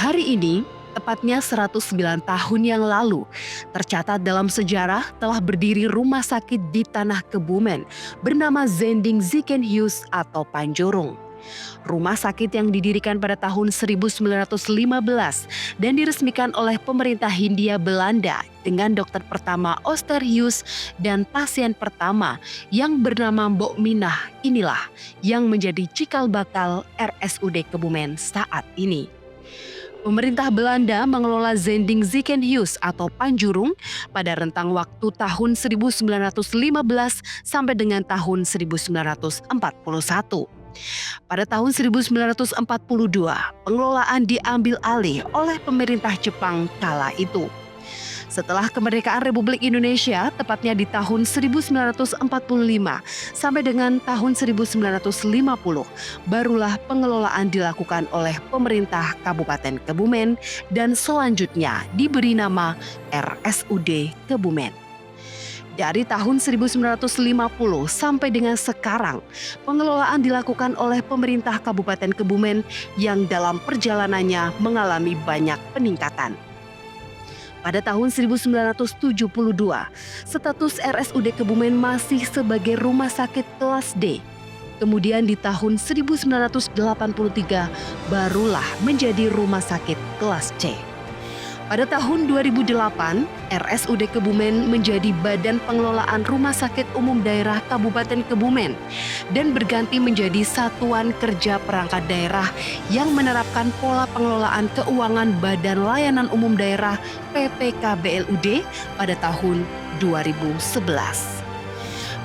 Hari ini, tepatnya 109 tahun yang lalu, tercatat dalam sejarah telah berdiri rumah sakit di Tanah Kebumen bernama Zending Ziekenhuis atau Panjurung. Rumah sakit yang didirikan pada tahun 1915 dan diresmikan oleh pemerintah Hindia Belanda dengan dokter pertama Oosterhuis dan pasien pertama yang bernama Mbok Minah inilah yang menjadi cikal bakal RSUD Kebumen saat ini. Pemerintah Belanda mengelola Zending Ziekenhuis atau Panjurung pada rentang waktu tahun 1915 sampai dengan tahun 1941. Pada tahun 1942, pengelolaan diambil alih oleh pemerintah Jepang kala itu. Setelah kemerdekaan Republik Indonesia, tepatnya di tahun 1945 sampai dengan tahun 1950, barulah pengelolaan dilakukan oleh pemerintah Kabupaten Kebumen dan selanjutnya diberi nama RSUD Kebumen. Dari tahun 1950 sampai dengan sekarang, pengelolaan dilakukan oleh pemerintah Kabupaten Kebumen yang dalam perjalanannya mengalami banyak peningkatan. Pada tahun 1972, status RSUD Kebumen masih sebagai rumah sakit kelas D. Kemudian di tahun 1983 barulah menjadi rumah sakit kelas C. Pada tahun 2008, RSUD Kebumen menjadi Badan Pengelolaan Rumah Sakit Umum Daerah Kabupaten Kebumen dan berganti menjadi Satuan Kerja Perangkat Daerah yang menerapkan pola pengelolaan keuangan Badan Layanan Umum Daerah PPKBLUD pada tahun 2011.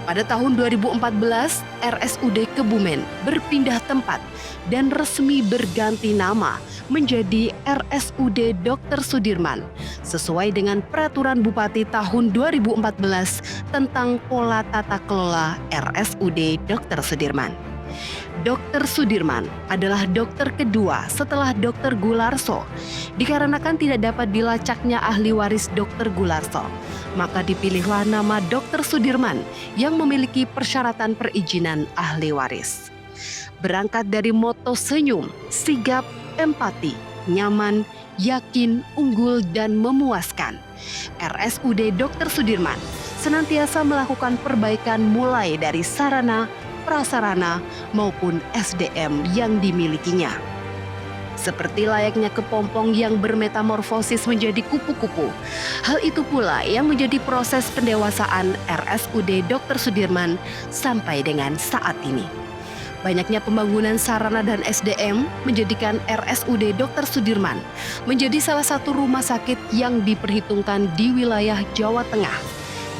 Pada tahun 2014, RSUD Kebumen berpindah tempat dan resmi berganti nama menjadi RSUD Dr. Sudirman sesuai dengan Peraturan Bupati tahun 2014 tentang pola tata kelola RSUD Dr. Sudirman. Dr. Sudirman adalah dokter kedua setelah Dr. Gularso. Dikarenakan tidak dapat dilacaknya ahli waris Dr. Gularso, maka dipilihlah nama Dr. Sudirman yang memiliki persyaratan perizinan ahli waris. Berangkat dari moto senyum, sigap, empati, nyaman, yakin, unggul, dan memuaskan, RSUD Dr. Sudirman senantiasa melakukan perbaikan mulai dari sarana, prasarana, maupun SDM yang dimilikinya. Seperti layaknya kepompong yang bermetamorfosis menjadi kupu-kupu, hal itu pula yang menjadi proses pendewasaan RSUD Dr. Sudirman sampai dengan saat ini. Banyaknya pembangunan sarana dan SDM menjadikan RSUD Dr. Sudirman menjadi salah satu rumah sakit yang diperhitungkan di wilayah Jawa Tengah.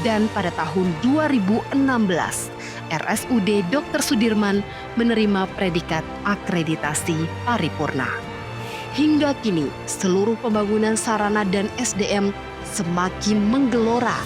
Dan pada tahun 2016, RSUD Dr. Sudirman menerima predikat akreditasi paripurna. Hingga kini, seluruh pembangunan sarana dan SDM semakin menggelora.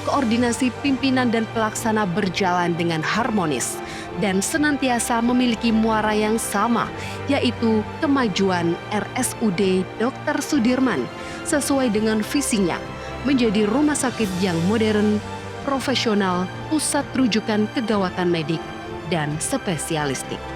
Koordinasi pimpinan dan pelaksana berjalan dengan harmonis dan senantiasa memiliki muara yang sama, yaitu kemajuan RSUD Dr. Sudirman sesuai dengan visinya menjadi rumah sakit yang modern, profesional, pusat rujukan kegawatan medik, dan spesialistik.